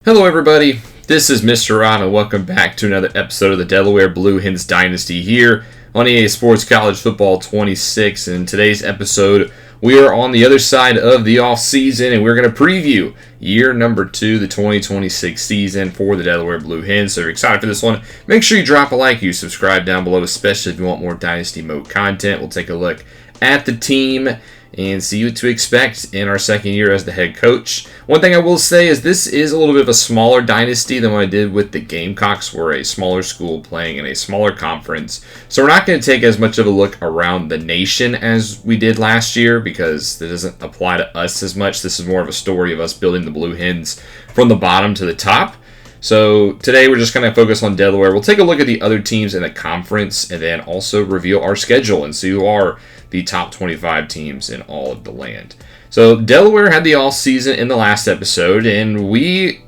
Hello everybody, this is Mr. Ron and welcome back to another episode of the Delaware Blue Hens Dynasty here on EA Sports College Football 26. In today's episode, we are on the other side of the offseason and we're going to preview year number 2, the 2026 season for the Delaware Blue Hens. So if you're excited for this one, make sure you drop a like, you subscribe down below, especially if you want more Dynasty Mode content. We'll take a look at the team and see what to expect in our second year as the head coach. One thing I will say is this is a little bit of a smaller dynasty than what I did with the Gamecocks. We're a smaller school playing in a smaller conference. So we're not going to take as much of a look around the nation as we did last year because it doesn't apply to us as much. This is more of a story of us building the Blue Hens from the bottom to the top. So today we're just going to focus on Delaware. We'll take a look at the other teams in the conference and then also reveal our schedule and see who are the top 25 teams in all of the land. So Delaware had the all season in the last episode and we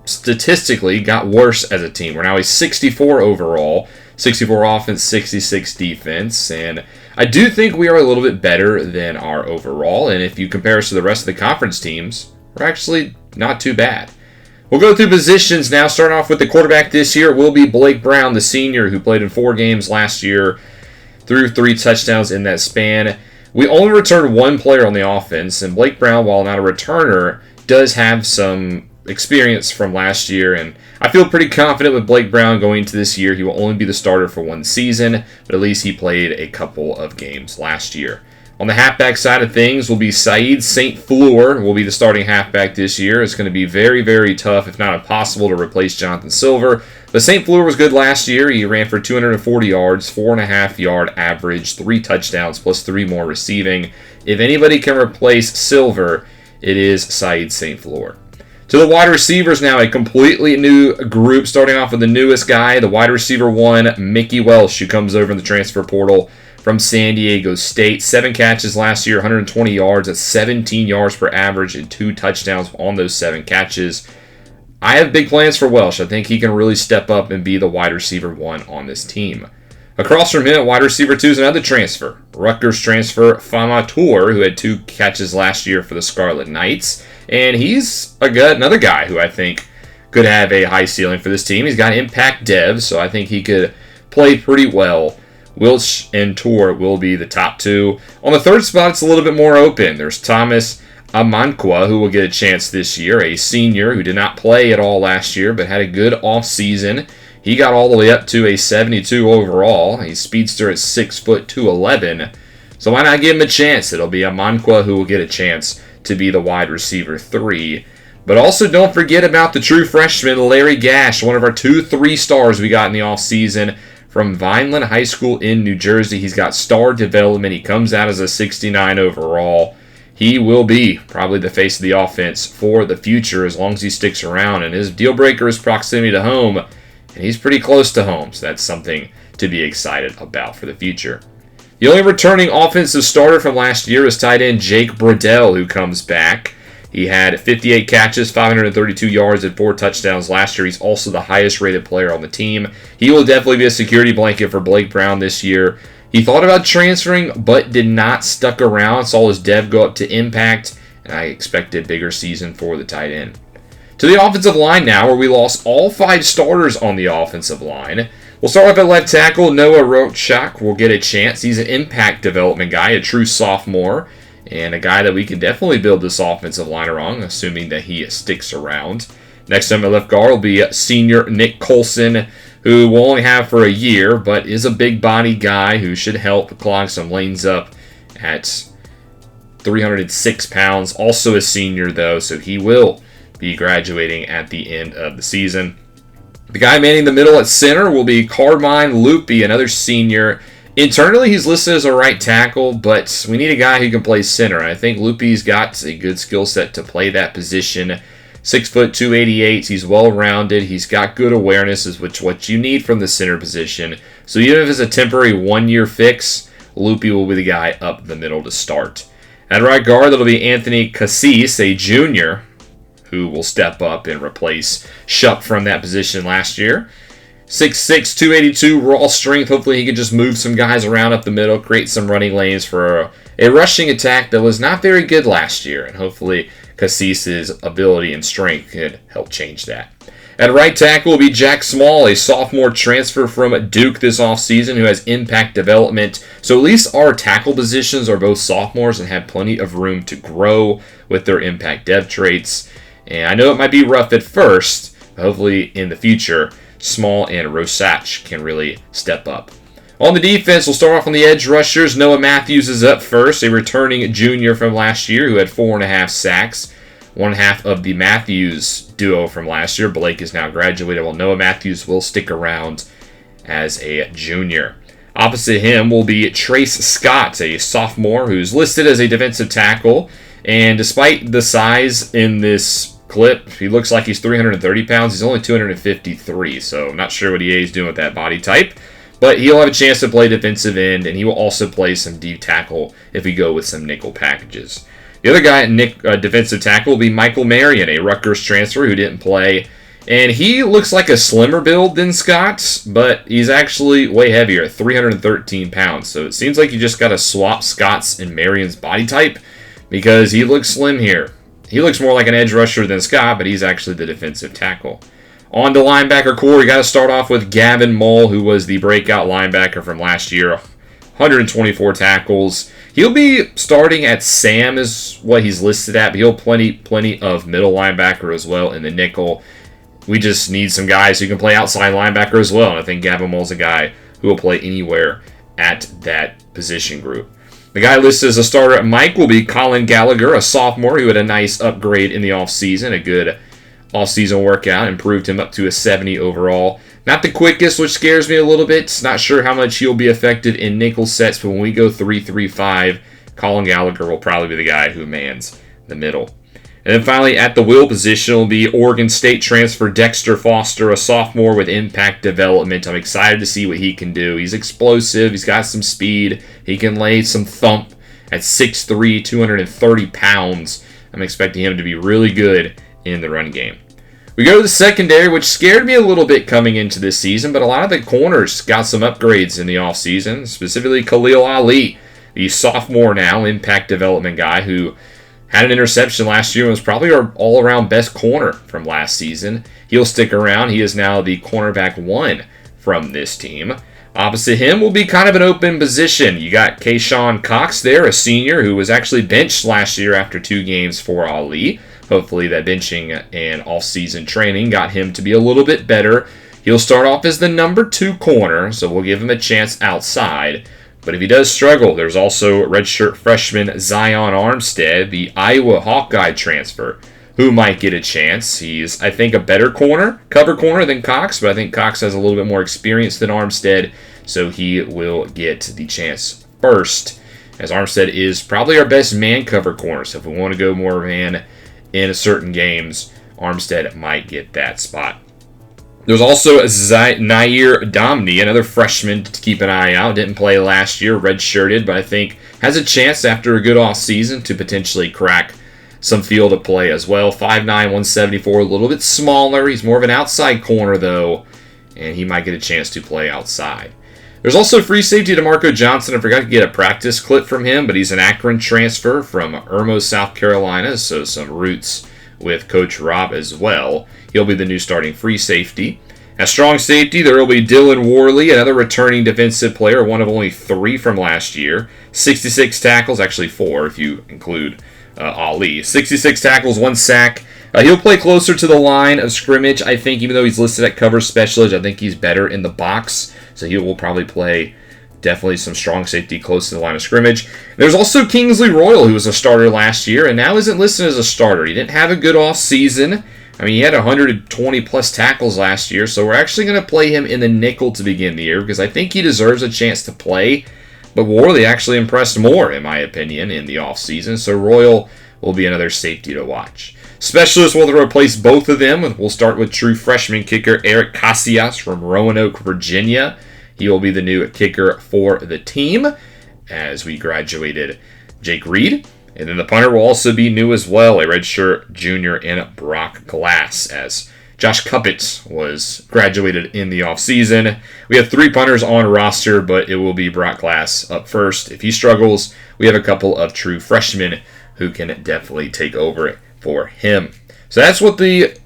statistically got worse as a team. We're now a 64 overall, 64 offense, 66 defense, and I do think we are a little bit better than our overall, and if you compare us to the rest of the conference teams, we're actually not too bad. We'll go through positions now, starting off with the quarterback this year will be Blake Brown, the senior who played in 4 games last year, threw 3 touchdowns in that span. We only returned 1 player on the offense, and Blake Brown, while not a returner, does have some experience from last year, and I feel pretty confident with Blake Brown going into this year. He will only be the starter for 1 season, but at least he played a couple of games last year. On the halfback side of things will be Saeed St. Fleur will be the starting halfback this year. It's going to be very, very tough, if not impossible, to replace Jonathan Silver. But St. Fleur was good last year. He ran for 240 yards, 4.5 yard average, 3 touchdowns, plus 3 more receiving. If anybody can replace Silver, it is Saeed St. Fleur. To the wide receivers now, a completely new group, starting off with the newest guy, the wide receiver 1, Mickey Welsh, who comes over in the transfer portal from San Diego State. 7 catches last year, 120 yards, at 17 yards per average, and 2 touchdowns on those 7 catches. I have big plans for Welsh. I think he can really step up and be the wide receiver 1 on this team. Across from him, wide receiver 2 is another transfer. Rutgers transfer Fama Tour, who had 2 catches last year for the Scarlet Knights. And he's another guy who I think could have a high ceiling for this team. He's got impact dev, so I think he could play pretty well. Welsh and Tour will be the top 2. On the third spot, it's a little bit more open. There's Thomas Amankwa, who will get a chance this year, a senior who did not play at all last year, but had a good offseason. He got all the way up to a 72 overall. He's speedster at 6', 211. So why not give him a chance? It'll be Amankwa who will get a chance to be the wide receiver 3. But also don't forget about the true freshman, Larry Gash, one of our 2 3-stars we got in the offseason from Vineland High School in New Jersey. He's got star development. He comes out as a 69 overall. He will be probably the face of the offense for the future as long as he sticks around. And his deal breaker is proximity to home. And he's pretty close to home. So that's something to be excited about for the future. The only returning offensive starter from last year is tight end Jake Bradell, who comes back. He had 58 catches, 532 yards, and 4 touchdowns last year. He's also the highest rated player on the team. He will definitely be a security blanket for Blake Brown this year. He thought about transferring, but did not stick around. Saw his dev go up to impact, and I expect a bigger season for the tight end. To the offensive line now, where we lost all 5 starters on the offensive line. We'll start off at left tackle. Noah Rochak will get a chance. He's an impact development guy, a true sophomore, and a guy that we can definitely build this offensive line around, assuming that he sticks around. Next time at left guard will be senior Nick Colson, who we'll only have for a year, but is a big body guy who should help clog some lanes up at 306 pounds. Also a senior, though, so he will be graduating at the end of the season. The guy manning the middle at center will be Carmine Lupi, another senior. Internally, he's listed as a right tackle, but we need a guy who can play center. I think Lupi's got a good skill set to play that position. 6', 288. He's well-rounded. He's got good awareness, is what you need from the center position. So even if it's a temporary 1-year fix, Lupi will be the guy up the middle to start. At right guard, that'll be Anthony Cassis, a junior, who will step up and replace Shupp from that position last year. 6'6", 282, raw strength. Hopefully he can just move some guys around up the middle, create some running lanes for a rushing attack that was not very good last year, and hopefully Cassis's ability and strength could help change that. At right tackle will be Jack Small, a sophomore transfer from Duke this offseason who has impact development. So at least our tackle positions are both sophomores and have plenty of room to grow with their impact dev traits. And I know it might be rough at first, but hopefully in the future, Small and Rosach can really step up. On the defense, we'll start off on the edge rushers. Noah Matthews is up first, a returning junior from last year who had 4.5 sacks. One half of the Matthews duo from last year. Blake is now graduated, while Noah Matthews will stick around as a junior. Opposite him will be Trace Scott, a sophomore who's listed as a defensive tackle. And despite the size in this clip, he looks like he's 330 pounds. He's only 253, so I'm not sure what EA is doing with that body type. But he'll have a chance to play defensive end, and he will also play some deep tackle if we go with some nickel packages. The other guy at defensive tackle will be Michael Marion, a Rutgers transfer who didn't play. And he looks like a slimmer build than Scott, but he's actually way heavier at 313 pounds. So it seems like you just got to swap Scott's and Marion's body type because he looks slim here. He looks more like an edge rusher than Scott, but he's actually the defensive tackle. On to linebacker core, you got to start off with Gavin Mull, who was the breakout linebacker from last year. 124 tackles. He'll be starting at Sam is what he's listed at, but he'll plenty of middle linebacker as well in the nickel. We just need some guys who can play outside linebacker as well, and I think Gavin Mull's a guy who will play anywhere at that position group. The guy listed as a starter at Mike will be Colin Gallagher, a sophomore who had a nice upgrade in the offseason, a good offseason workout, improved him up to a 70 overall. Not the quickest, which scares me a little bit. Not sure how much he'll be effective in nickel sets, but when we go 3-3-5, Colin Gallagher will probably be the guy who mans the middle. And then finally, at the will position will be Oregon State transfer Dexter Foster, a sophomore with impact development. I'm excited to see what he can do. He's explosive. He's got some speed. He can lay some thump at 6'3", 230 pounds. I'm expecting him to be really good in the run game. We go to the secondary, which scared me a little bit coming into this season, but a lot of the corners got some upgrades in the offseason, specifically Khalil Ali, the sophomore now impact development guy who had an interception last year and was probably our all-around best corner from last season. He'll stick around. He is now the cornerback 1 from this team. Opposite him will be kind of an open position. You got Kayshawn Cox there, a senior who was actually benched last year after 2 games for Ali. Hopefully that benching and off-season training got him to be a little bit better. He'll start off as the number 2 corner, so we'll give him a chance outside. But if he does struggle, there's also redshirt freshman Zion Armstead, the Iowa Hawkeye transfer, who might get a chance. He's, I think, a better cover corner than Cox, but I think Cox has a little bit more experience than Armstead, so he will get the chance first, as Armstead is probably our best man cover corner. So if we want to go more man in certain games, Armstead might get that spot. There's also Nair Domney, another freshman to keep an eye out. Didn't play last year, redshirted, but I think has a chance after a good offseason to potentially crack some field of play as well. 5'9", 174, a little bit smaller. He's more of an outside corner, though, and he might get a chance to play outside. There's also free safety DeMarco Johnson. I forgot to get a practice clip from him, but he's an Akron transfer from Irmo, South Carolina, so some roots with Coach Rob as well. He'll be the new starting free safety. At strong safety, there will be Dylan Worley, another returning defensive player, one of only 3 from last year. 66 tackles, actually 4 if you include Ali. 66 tackles, 1 sack. He'll play closer to the line of scrimmage, I think, even though he's listed at cover specialist. I think he's better in the box, so he will probably play definitely some strong safety close to the line of scrimmage. There's also Kingsley Royal, who was a starter last year and now isn't listed as a starter. He didn't have a good off season. I mean, he had 120-plus tackles last year, so we're actually going to play him in the nickel to begin the year because I think he deserves a chance to play. But Worley actually impressed more, in my opinion, in the offseason, so Royal will be another safety to watch. Specialists will replace both of them. We'll start with true freshman kicker Eric Casillas from Roanoke, Virginia. He will be the new kicker for the team as we graduated Jake Reed. And then the punter will also be new as well, a redshirt junior in Brock Glass, as Josh Cuppets was graduated in the offseason. We have 3 punters on roster, but it will be Brock Glass up first. If he struggles, we have a couple of true freshmen who can definitely take over for him. So that's what the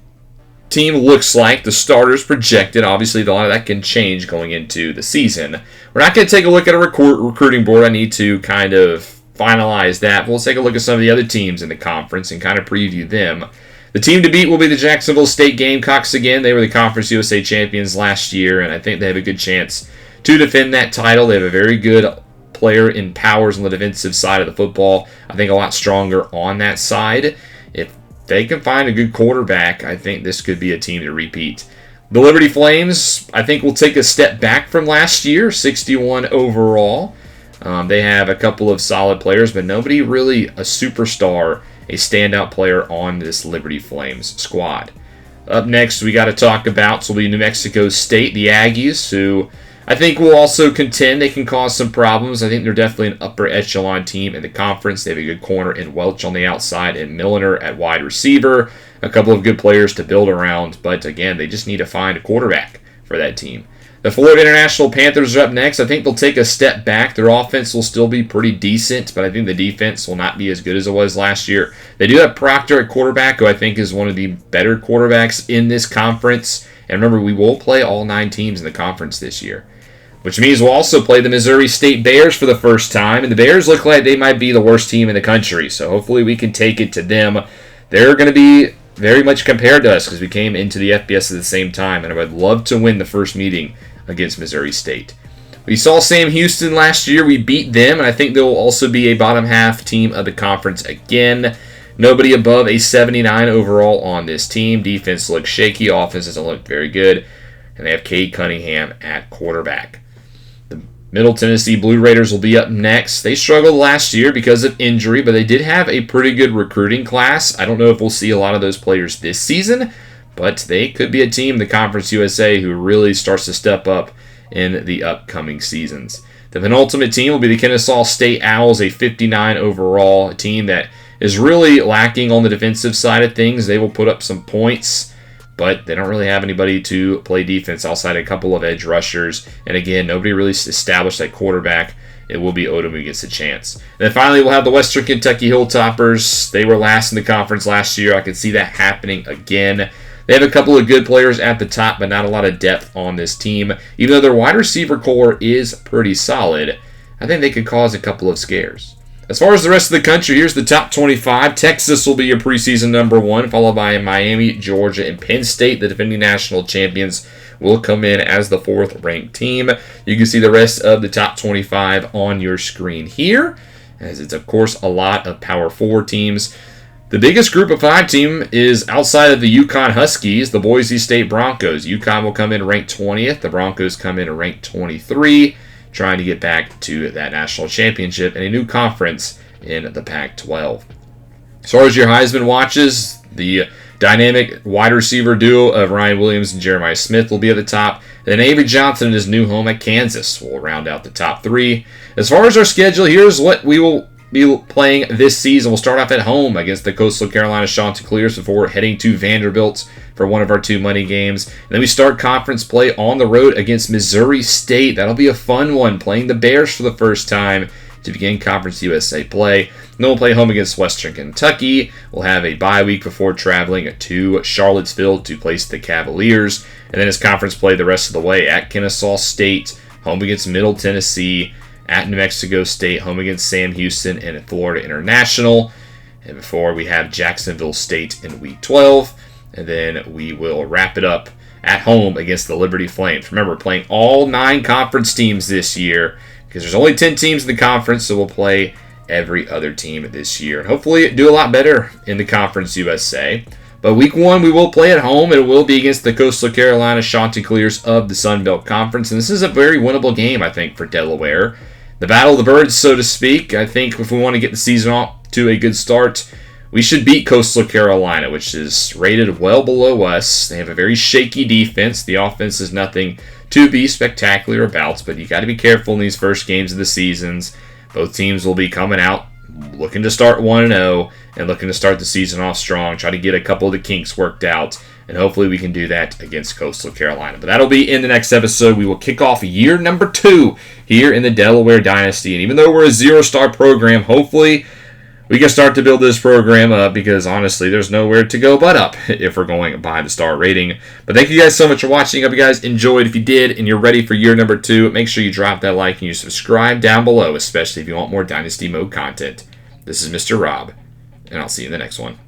team looks like. The starters projected. Obviously, a lot of that can change going into the season. We're not going to take a look at a recruiting board. I need to kind of finalize that. We'll take a look at some of the other teams in the conference and kind of preview them. The team to beat will be the Jacksonville State Gamecocks again. They were the Conference USA champions last year, and I think they have a good chance to defend that title. They have a very good player in Powers on the defensive side of the football. I think a lot stronger on that side. If they can find a good quarterback, I think this could be a team to repeat. The Liberty Flames, I think, will take a step back from last year, 61 overall. They have a couple of solid players, but nobody really a superstar, a standout player on this Liberty Flames squad. Up next, we got to talk about, so will be New Mexico State, the Aggies, who I think will also contend. They can cause some problems. I think they're definitely an upper echelon team in the conference. They have a good corner in Welch on the outside and Milliner at wide receiver. A couple of good players to build around, but again, they just need to find a quarterback for that team. The Florida International Panthers are up next. I think they'll take a step back. Their offense will still be pretty decent, but I think the defense will not be as good as it was last year. They do have Proctor at quarterback, who I think is one of the better quarterbacks in this conference. And remember, we will play all 9 teams in the conference this year, which means we'll also play the Missouri State Bears for the first time. And the Bears look like they might be the worst team in the country, so hopefully we can take it to them. They're going to be very much compared to us because we came into the FBS at the same time, and I would love to win the first meeting against Missouri State. We saw Sam Houston last year. We beat them, and I think they will also be a bottom half team of the conference again. Nobody above a 79 overall on this team. Defense looks shaky. Offense doesn't look very good. And they have Cade Cunningham at quarterback. The Middle Tennessee Blue Raiders will be up next. They struggled last year because of injury, but they did have a pretty good recruiting class. I don't know if we'll see a lot of those players this season, but they could be a team in the Conference USA who really starts to step up in the upcoming seasons. The penultimate team will be the Kennesaw State Owls, a 59 overall, a team that is really lacking on the defensive side of things. They will put up some points, but they don't really have anybody to play defense outside a couple of edge rushers. And again, nobody really established that quarterback. It will be Odom who gets a chance. And then finally, we'll have the Western Kentucky Hilltoppers. They were last in the conference last year. I can see that happening again. They have a couple of good players at the top, but not a lot of depth on this team. Even though their wide receiver core is pretty solid, I think they could cause a couple of scares. As far as the rest of the country, here's the top 25. Texas will be your preseason number 1, followed by Miami, Georgia, and Penn State. The defending national champions will come in as the 4th-ranked team. You can see the rest of the top 25 on your screen here, as it's, of course, a lot of Power 4 teams. The biggest group of 5 team is outside of the UConn Huskies, the Boise State Broncos. UConn will come in ranked 20th. The Broncos come in ranked 23, trying to get back to that national championship and a new conference in the Pac-12. As far as your Heisman watches, the dynamic wide receiver duo of Ryan Williams and Jeremiah Smith will be at the top. Then Avery Johnson in his new home at Kansas will round out the top 3. As far as our schedule, here's what we will be playing this season. We'll start off at home against the Coastal Carolina Chanticleers before heading to Vanderbilt for one of our 2 money games. And then we start conference play on the road against Missouri State. That'll be a fun one, playing the Bears for the first time to begin Conference USA play. And then we'll play home against Western Kentucky. We'll have a bye week before traveling to Charlottesville to place the Cavaliers. And then it's conference play the rest of the way at Kennesaw State, home against Middle Tennessee, at New Mexico State, home against Sam Houston and Florida International. And before we have Jacksonville State in Week 12. And then we will wrap it up at home against the Liberty Flames. Remember, we're playing all 9 conference teams this year because there's only 10 teams in the conference, so we'll play every other team this year. And hopefully do a lot better in the Conference USA. But Week 1, we will play at home. It will be against the Coastal Carolina Chanticleers of the Sun Belt Conference. And this is a very winnable game, I think, for Delaware. The Battle of the Birds, so to speak. I think if we want to get the season off to a good start, we should beat Coastal Carolina, which is rated well below us. They have a very shaky defense. The offense is nothing to be spectacular about, but you got to be careful in these first games of the seasons. Both teams will be coming out looking to start 1-0 and looking to start the season off strong, try to get a couple of the kinks worked out, and hopefully we can do that against Coastal Carolina. But that'll be in the next episode. We will kick off year number 2 here in the Delaware Dynasty. And even though we're a 0-star program, hopefully we can start to build this program up, because honestly, there's nowhere to go but up if we're going by the star rating. But thank you guys so much for watching. I hope you guys enjoyed. If you did and you're ready for year number 2, make sure you drop that like and you subscribe down below, especially if you want more Dynasty Mode content. This is Mr. Rob, and I'll see you in the next one.